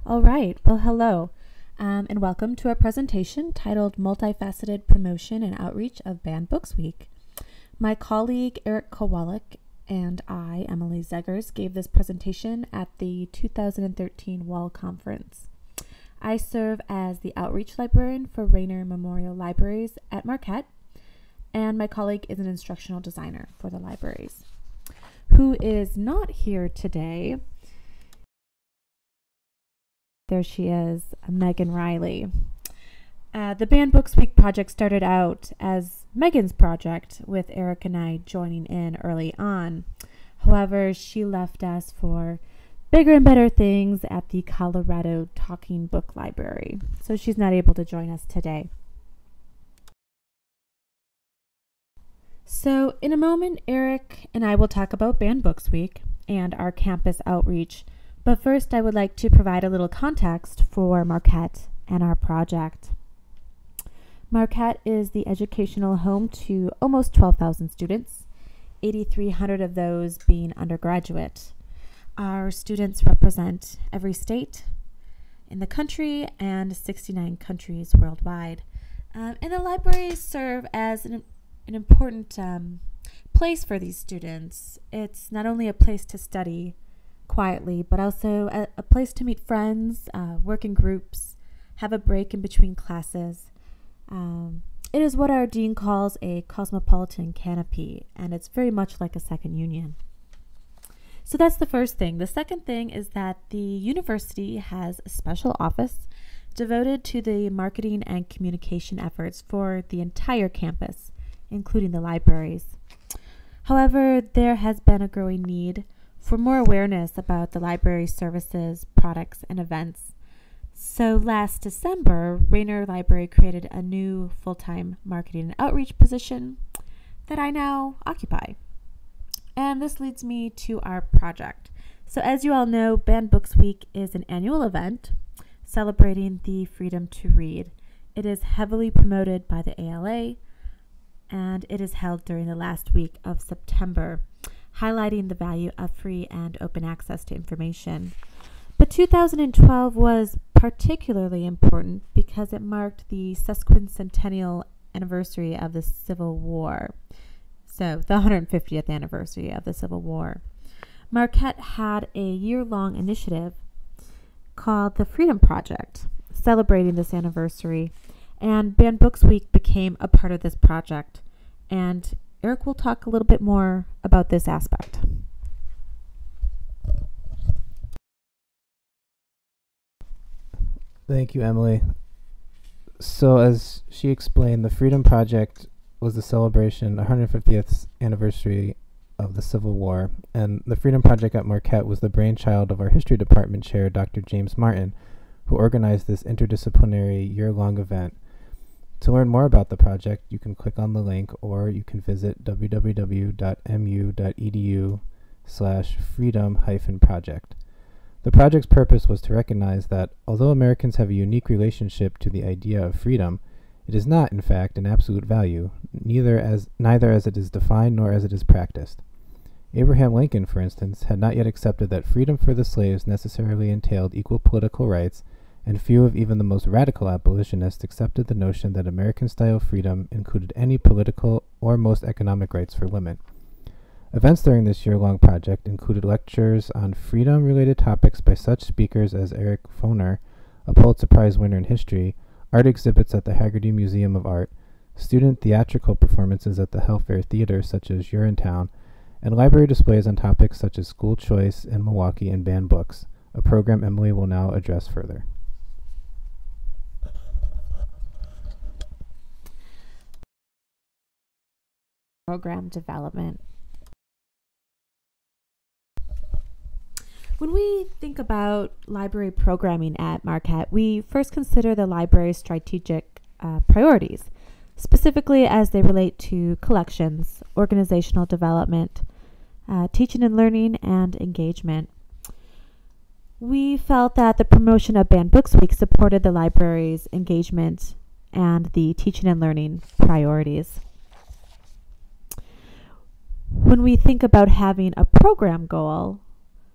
All right, well, hello, and welcome to our presentation titled Multifaceted Promotion and Outreach of Banned Books Week. My colleague Eric Kowalik and I, Emily Zeggers, gave this presentation at the 2013 Wall Conference. I serve as the Outreach Librarian for Rainer Memorial Libraries at Marquette, and my colleague is an instructional designer for the libraries. Who is not here today? There she is, Megan Riley. The Banned Books Week project started out as Megan's project, with Eric and I joining in early on. However, she left us for bigger and better things at the Colorado Talking Book Library, so she's not able to join us today. So in a moment, Eric and I will talk about Banned Books Week and our campus outreach. But first, I would like to provide a little context for Marquette and our project. Marquette is the educational home to almost 12,000 students, 8,300 of those being undergraduate. Our students represent every state in the country and 69 countries worldwide. And the libraries serve as an important place for these students. It's not only a place to study quietly, but also a place to meet friends, work in groups, have a break in between classes. It is what our dean calls a cosmopolitan canopy, and it's very much like a second union. So that's the first thing. The second thing is that the university has a special office devoted to the marketing and communication efforts for the entire campus, including the libraries. However, there has been a growing need for more awareness about the library services, products, and events. So last December, Rainer Library created a new full-time marketing and outreach position that I now occupy. And this leads me to our project. So as you all know, Banned Books Week is an annual event celebrating the freedom to read. It is heavily promoted by the ALA, and it is held during the last week of September, highlighting the value of free and open access to information. But 2012 was particularly important because it marked the sesquicentennial anniversary of the Civil War. So the 150th anniversary of the Civil War. Marquette had a year-long initiative called the Freedom Project, celebrating this anniversary, and Banned Books Week became a part of this project. And Eric will talk a little bit more about this aspect. Thank you, Emily. So as she explained, the Freedom Project was the celebration, 150th anniversary of the Civil War, and the Freedom Project at Marquette was the brainchild of our History Department Chair, Dr. James Martin, who organized this interdisciplinary year-long event. To learn more about the project, you can click on the link, or you can visit www.mu.edu/freedom-project. The project's purpose was to recognize that, although Americans have a unique relationship to the idea of freedom, it is not, in fact, an absolute value, neither as it is defined nor as it is practiced. Abraham Lincoln, for instance, had not yet accepted that freedom for the slaves necessarily entailed equal political rights, and few of even the most radical abolitionists accepted the notion that American-style freedom included any political or most economic rights for women. Events during this year-long project included lectures on freedom-related topics by such speakers as Eric Foner, a Pulitzer Prize winner in history, art exhibits at the Haggerty Museum of Art, student theatrical performances at the Hellfair Theater such as Urinetown, and library displays on topics such as school choice in Milwaukee and banned books, a program Emily will now address further. Program development. When we think about library programming at Marquette, we first consider the library's strategic priorities, specifically as they relate to collections, organizational development, teaching and learning, and engagement. We felt that the promotion of Banned Books Week supported the library's engagement and the teaching and learning priorities. When we think about having a program goal,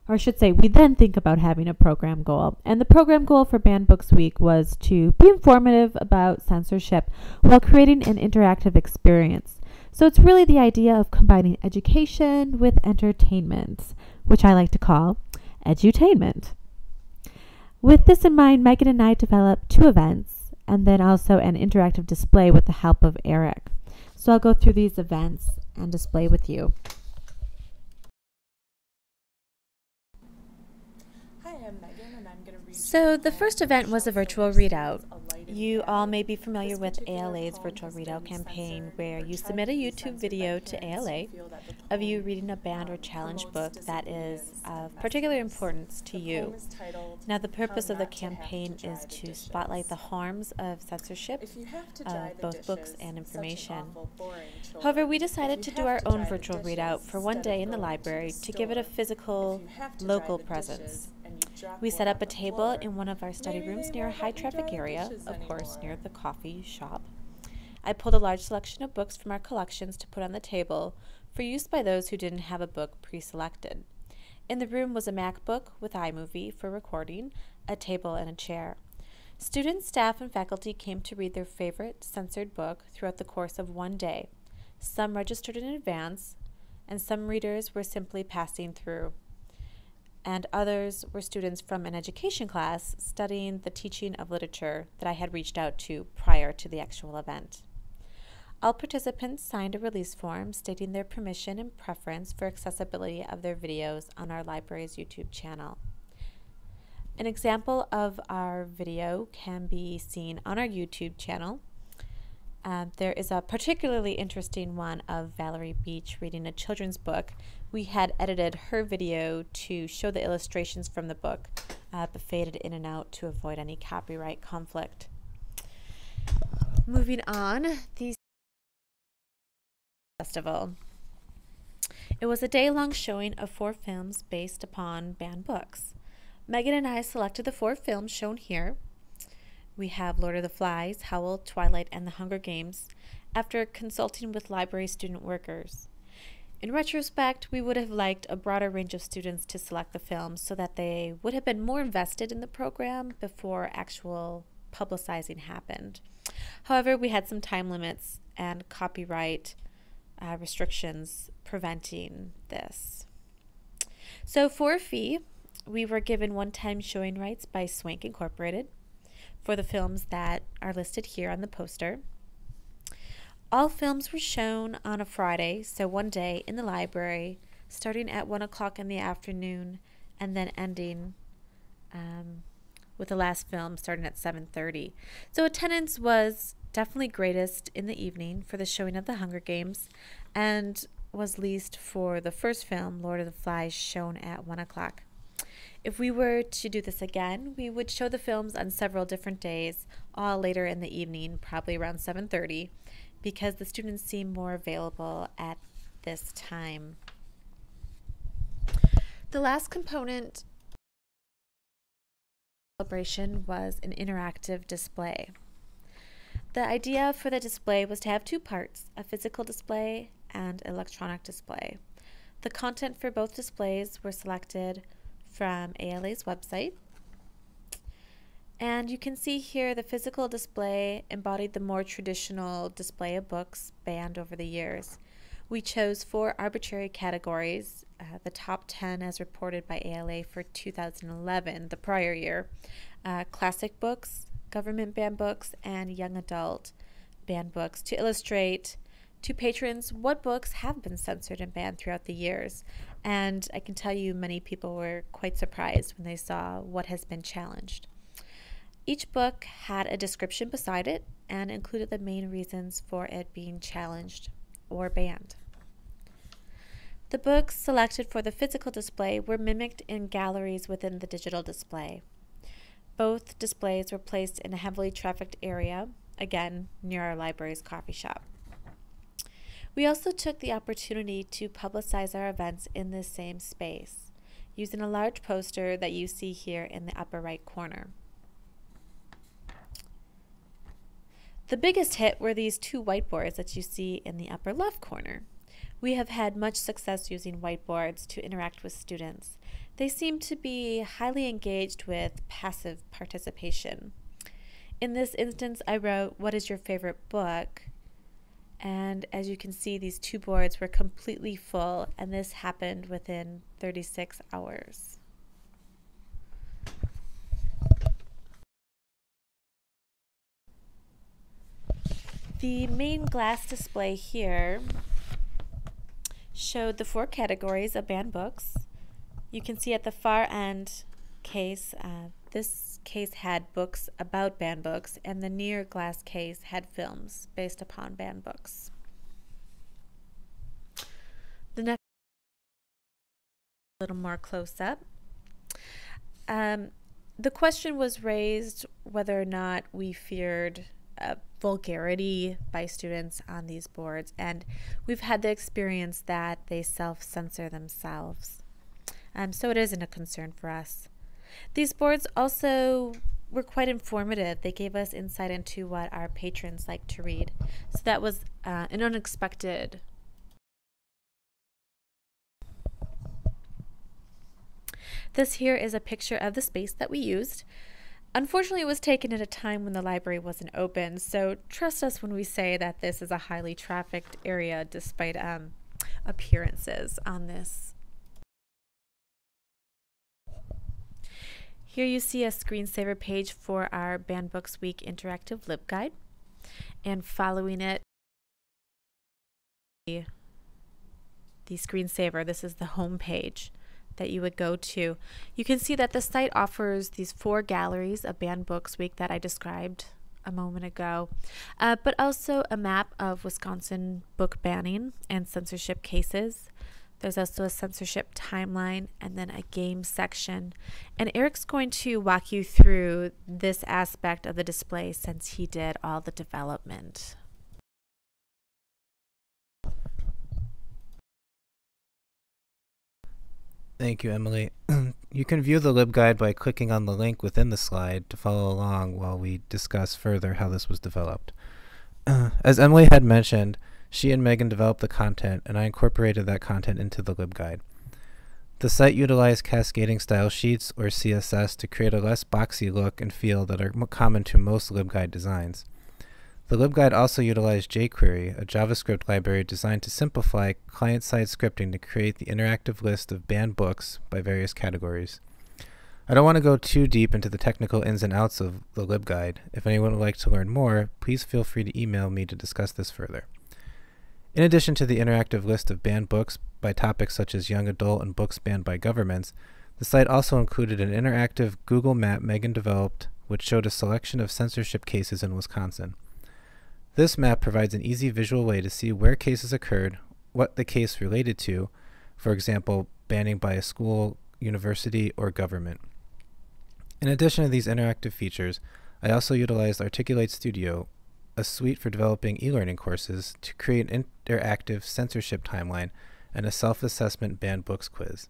or I should say, we then think about having a program goal. And the program goal for Banned Books Week was to be informative about censorship while creating an interactive experience. So it's really the idea of combining education with entertainment, which I like to call edutainment. With this in mind, Megan and I developed 2 events and then also an interactive display with the help of Eric. So I'll go through these events and display with you. So the first event was a virtual readout. You all may be familiar with ALA's virtual readout campaign, where you submit a YouTube video to ALA of you reading a banned or challenged book that is of particular importance to you. Now, the purpose of the campaign is to spotlight the harms of censorship of both books and information. However, we decided to do our own virtual readout for one day in the library to give it a physical, local presence. We set up a table in one of our study rooms near a high traffic area, of course near the coffee shop. I pulled a large selection of books from our collections to put on the table for use by those who didn't have a book pre-selected. In the room was a MacBook with iMovie for recording, a table, and a chair. Students, staff, and faculty came to read their favorite censored book throughout the course of one day. Some registered in advance, and some readers were simply passing through. And others were students from an education class studying the teaching of literature that I had reached out to prior to the actual event. All participants signed a release form stating their permission and preference for accessibility of their videos on our library's YouTube channel. An example of our video can be seen on our YouTube channel. There is a particularly interesting one of Valerie Beach reading a children's book. We had edited her video to show the illustrations from the book, but faded in and out to avoid any copyright conflict. Moving on, the festival. It was a day-long showing of 4 films based upon banned books. Megan and I selected the 4 films shown here. We have Lord of the Flies, Howl, Twilight, and The Hunger Games, after consulting with library student workers. In retrospect, we would have liked a broader range of students to select the films so that they would have been more invested in the program before actual publicizing happened. However, we had some time limits and copyright restrictions preventing this. So for a fee, we were given one-time showing rights by Swank Incorporated for the films that are listed here on the poster. All films were shown on a Friday, so one day in the library, starting at 1 o'clock in the afternoon and then ending with the last film starting at 7:30. So attendance was definitely greatest in the evening for the showing of The Hunger Games, and was least for the first film, Lord of the Flies, shown at 1 o'clock. If we were to do this again, we would show the films on several different days, all later in the evening, probably around 7:30, because the students seem more available at this time. The last component of the celebration was an interactive display. The idea for the display was to have 2 parts, a physical display and electronic display. The content for both displays were selected from ALA's website. And you can see here the physical display embodied the more traditional display of books banned over the years. We chose 4 arbitrary categories, the top 10 as reported by ALA for 2011, the prior year, classic books, government banned books, and young adult banned books, to illustrate to patrons what books have been censored and banned throughout the years. And I can tell you many people were quite surprised when they saw what has been challenged. Each book had a description beside it and included the main reasons for it being challenged or banned. The books selected for the physical display were mimicked in galleries within the digital display. Both displays were placed in a heavily trafficked area, again, near our library's coffee shop. We also took the opportunity to publicize our events in this same space, using a large poster that you see here in the upper right corner. The biggest hit were these 2 whiteboards that you see in the upper left corner. We have had much success using whiteboards to interact with students. They seem to be highly engaged with passive participation. In this instance, I wrote, "What is your favorite book?" And as you can see, these two boards were completely full, and this happened within 36 hours. The main glass display here showed the 4 categories of banned books. You can see at the far end case, this case had books about banned books, and the near glass case had films based upon banned books. The next, a little more close up. The question was raised whether or not we feared vulgarity by students on these boards, and we've had the experience that they self-censor themselves. So it isn't a concern for us. These boards also were quite informative. They gave us insight into what our patrons like to read. So that was an unexpected. This here is a picture of the space that we used. Unfortunately, it was taken at a time when the library wasn't open, so trust us when we say that this is a highly trafficked area despite appearances on this. Here you see a screensaver page for our Banned Books Week interactive LibGuide, and following it, the screensaver, this is the home page that you would go to. You can see that the site offers these 4 galleries of Banned Books Week that I described a moment ago, but also a map of Wisconsin book banning and censorship cases. There's also a censorship timeline and then a game section. And Eric's going to walk you through this aspect of the display since he did all the development. Thank you, Emily. You can view the LibGuide by clicking on the link within the slide to follow along while we discuss further how this was developed. As Emily had mentioned, she and Megan developed the content, and I incorporated that content into the LibGuide. The site utilized cascading style sheets, or CSS, to create a less boxy look and feel that are common to most LibGuide designs. The LibGuide also utilized jQuery, a JavaScript library designed to simplify client-side scripting to create the interactive list of banned books by various categories. I don't want to go too deep into the technical ins and outs of the LibGuide. If anyone would like to learn more, please feel free to email me to discuss this further. In addition to the interactive list of banned books by topics such as young adult and books banned by governments, the site also included an interactive Google map Megan developed, which showed a selection of censorship cases in Wisconsin. This map provides an easy visual way to see where cases occurred, what the case related to, for example, banning by a school, university, or government. In addition to these interactive features, I also utilized Articulate Studio, a suite for developing e-learning courses, to create an interactive censorship timeline and a self-assessment banned books quiz.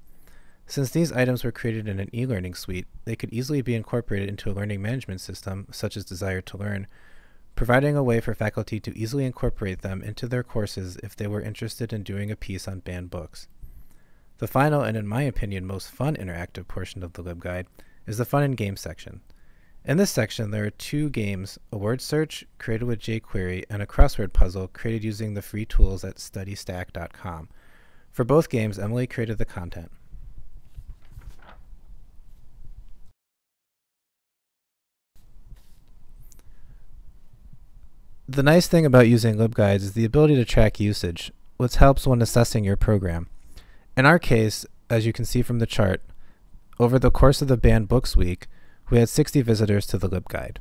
Since these items were created in an e-learning suite, they could easily be incorporated into a learning management system, such as Desire to Learn, providing a way for faculty to easily incorporate them into their courses if they were interested in doing a piece on banned books. The final, and in my opinion most fun interactive portion of the LibGuide, is the fun and games section. In this section, there are 2 games, a word search created with jQuery and a crossword puzzle created using the free tools at studystack.com. For both games, Emily created the content. The nice thing about using LibGuides is the ability to track usage, which helps when assessing your program. In our case, as you can see from the chart, over the course of the Banned Books Week, we had 60 visitors to the LibGuide.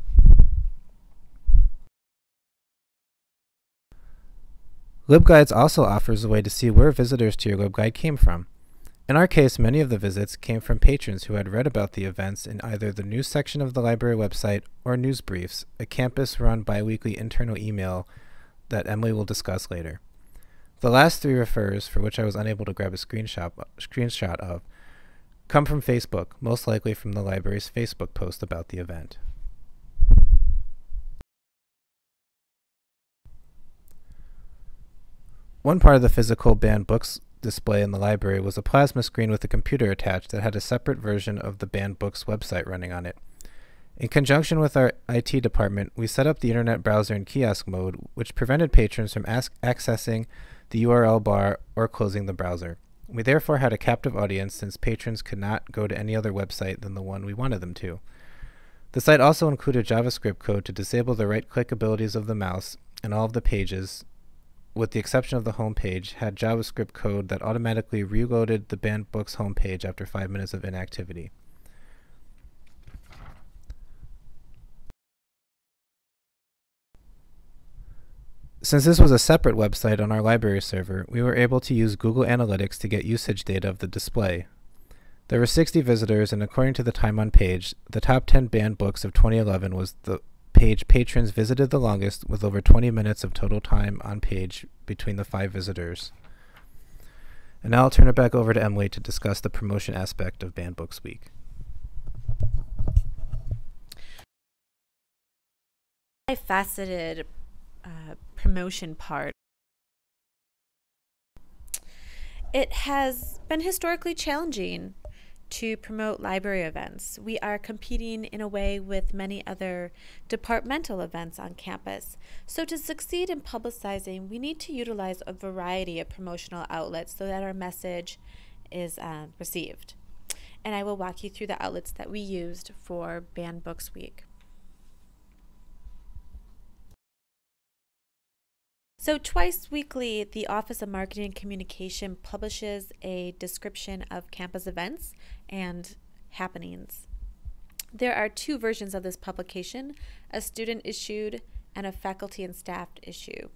LibGuides also offers a way to see where visitors to your LibGuide came from. In our case, many of the visits came from patrons who had read about the events in either the news section of the library website or News Briefs, a campus-run biweekly internal email that Emily will discuss later. The last 3 refers, for which I was unable to grab a screenshot of, come from Facebook, most likely from the library's Facebook post about the event. One part of the physical banned books display in the library was a plasma screen with a computer attached that had a separate version of the banned books website running on it. In conjunction with our IT department, we set up the internet browser in kiosk mode, which prevented patrons from accessing the URL bar or closing the browser. We therefore had a captive audience since patrons could not go to any other website than the one we wanted them to. The site also included JavaScript code to disable the right-click abilities of the mouse, and all of the pages, with the exception of the home page, had JavaScript code that automatically reloaded the banned books homepage after 5 minutes of inactivity. Since this was a separate website on our library server, we were able to use Google Analytics to get usage data of the display. There were 60 visitors, and according to the time on page, the top 10 banned books of 2011 was the page patrons visited the longest, with over 20 minutes of total time on page between the 5 visitors. And now I'll turn it back over to Emily to discuss the promotion aspect of Banned Books Week. Multifaceted promotion part. It has been historically challenging to promote library events. We are competing in a way with many other departmental events on campus. So to succeed in publicizing, we need to utilize a variety of promotional outlets so that our message is received. And I will walk you through the outlets that we used for Banned Books Week. So twice weekly, the Office of Marketing and Communication publishes a description of campus events and happenings. There are 2 versions of this publication, a student-issued and a faculty and staff issue.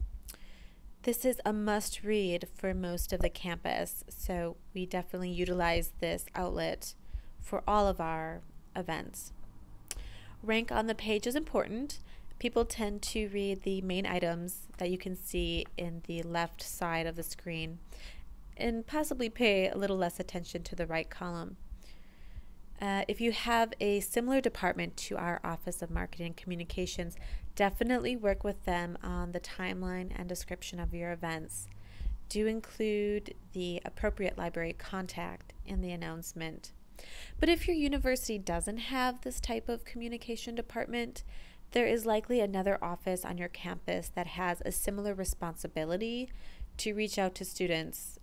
This is a must-read for most of the campus, so we definitely utilize this outlet for all of our events. Rank on the page is important. People tend to read the main items that you can see in the left side of the screen and possibly pay a little less attention to the right column. If you have a similar department to our Office of Marketing and Communications, definitely work with them on the timeline and description of your events. Do include the appropriate library contact in the announcement. But if your university doesn't have this type of communication department, there is likely another office on your campus that has a similar responsibility to reach out to students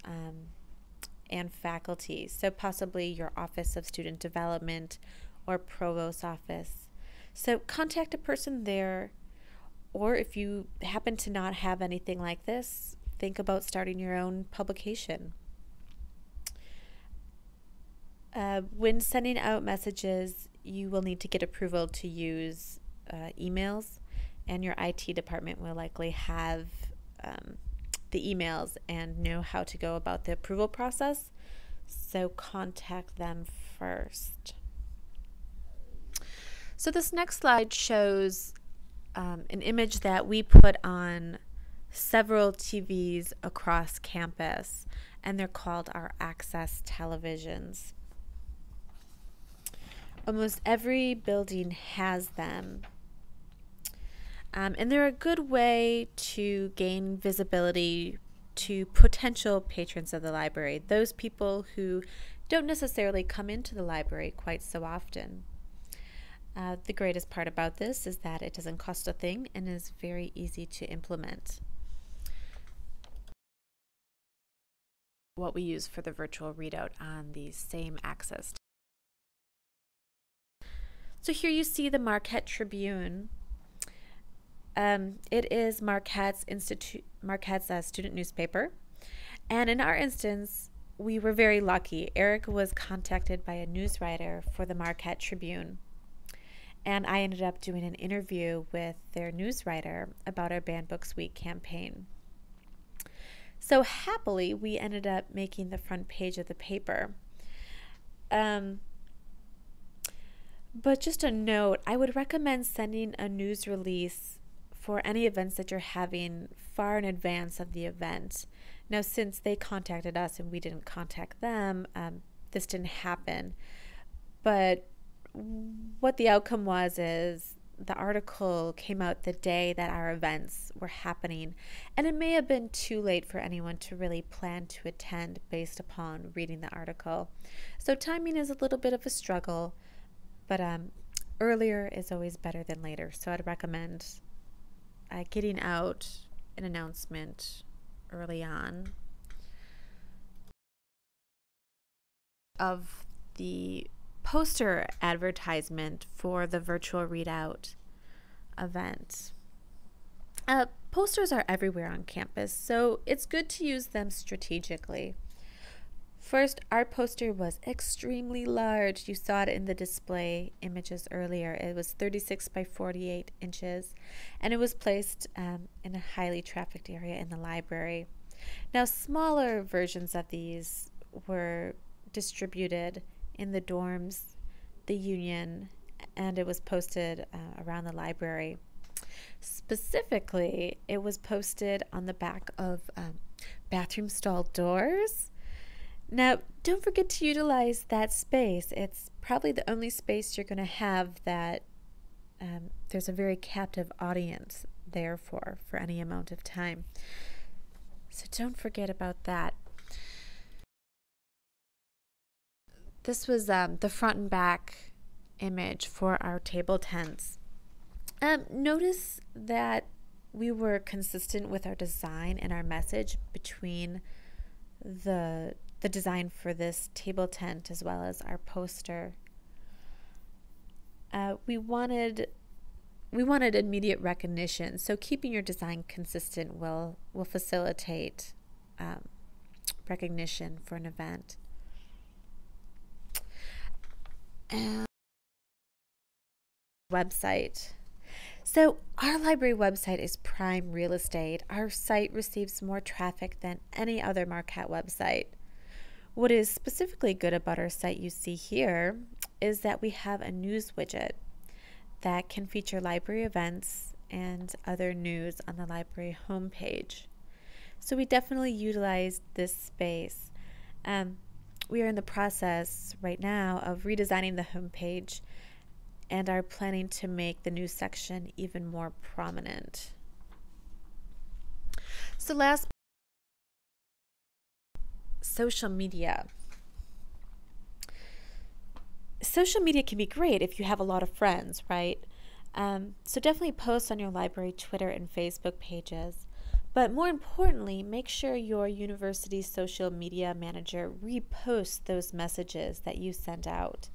and faculty. So possibly your Office of Student Development or Provost's office. So contact a person there, or if you happen to not have anything like this, think about starting your own publication. When sending out messages, you will need to get approval to use emails, and your IT department will likely have the emails and know how to go about the approval process, so contact them first. So this next slide shows an image that we put on several TVs across campus, and they're called our Access televisions. Almost every building has them. And they're a good way to gain visibility to potential patrons of the library, those people who don't necessarily come into the library quite so often. The greatest part about this is that it doesn't cost a thing and is very easy to implement. What we use for the virtual readout on the same Access. So here you see the Marquette Tribune. It is Marquette's student newspaper, and in our instance, we were very lucky. Eric was contacted by a news writer for the Marquette Tribune, and I ended up doing an interview with their news writer about our Banned Books Week campaign. So happily, we ended up making the front page of the paper. But just a note, I would recommend sending a news release for any events that you're having far in advance of the event. Now, since they contacted us and we didn't contact them, this didn't happen. But what the outcome was is the article came out the day that our events were happening, and it may have been too late for anyone to really plan to attend based upon reading the article. So timing is a little bit of a struggle, but earlier is always better than later. So I'd recommend getting out an announcement early on of the poster advertisement for the virtual readout event. Posters are everywhere on campus, so it's good to use them strategically. First, our poster was extremely large. You saw it in the display images earlier. It was 36 by 48 inches, and it was placed in a highly trafficked area in the library. Now, smaller versions of these were distributed in the dorms, the union, and it was posted around the library. Specifically, it was posted on the back of bathroom stall doors. Now, don't forget to utilize that space. It's probably the only space you're going to have that there's a very captive audience there for any amount of time. So don't forget about that. This was the front and back image for our table tents. Notice that we were consistent with our design and our message between the design for this table tent as well as our poster. We wanted immediate recognition, so keeping your design consistent will facilitate recognition for an event. And website. So our library website is prime real estate. Our site receives more traffic than any other Marquette website. What is specifically good about our site you see here is that we have a news widget that can feature library events and other news on the library homepage. So we definitely utilized this space. We are in the process right now of redesigning the homepage and are planning to make the news section even more prominent. So last, social media. Social media can be great if you have a lot of friends, right? So definitely post on your library Twitter and Facebook pages. But more importantly, make sure your university social media manager reposts those messages that you sent out.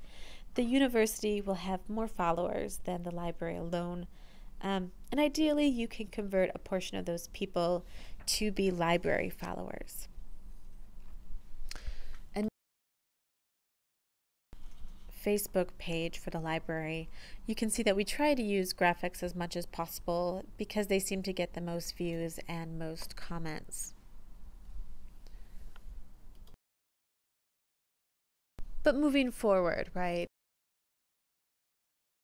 The university will have more followers than the library alone. And ideally, you can convert a portion of those people to be library followers. And Facebook page for the library, you can see that we try to use graphics as much as possible because they seem to get the most views and most comments. But moving forward, right?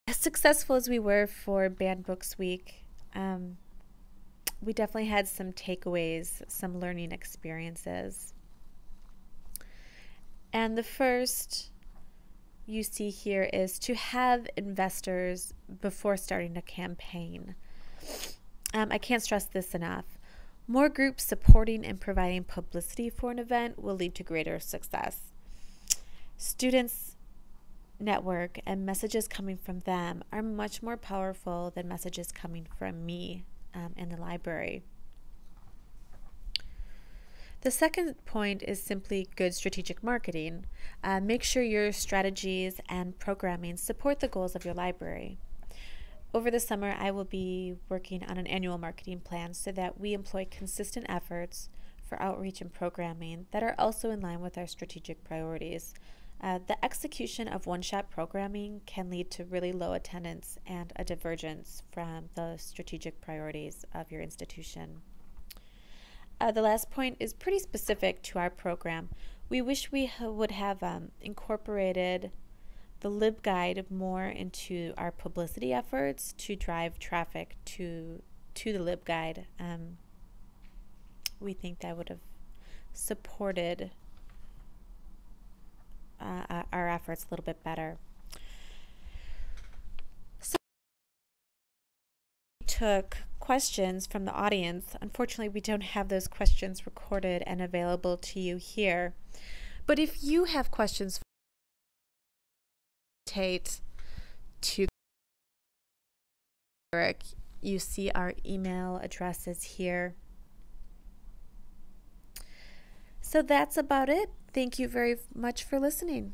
As successful as we were for Banned Books Week, we definitely had some takeaways, some learning experiences. And the first you see here is to have investors before starting a campaign. I can't stress this enough. More groups supporting and providing publicity for an event will lead to greater success. Students' network and messages coming from them are much more powerful than messages coming from me in the library. The second point is simply good strategic marketing. Make sure your strategies and programming support the goals of your library. Over the summer, I will be working on an annual marketing plan so that we employ consistent efforts for outreach and programming that are also in line with our strategic priorities. The execution of one-shot programming can lead to really low attendance and a divergence from the strategic priorities of your institution. The last point is pretty specific to our program. We wish we would have incorporated the LibGuide more into our publicity efforts to drive traffic to the LibGuide. We think that would have supported our efforts a little bit better. took questions from the audience. Unfortunately, we don't have those questions recorded and available to you here. But if you have questions, to Eric, you see our email addresses here. So that's about it. Thank you very much for listening.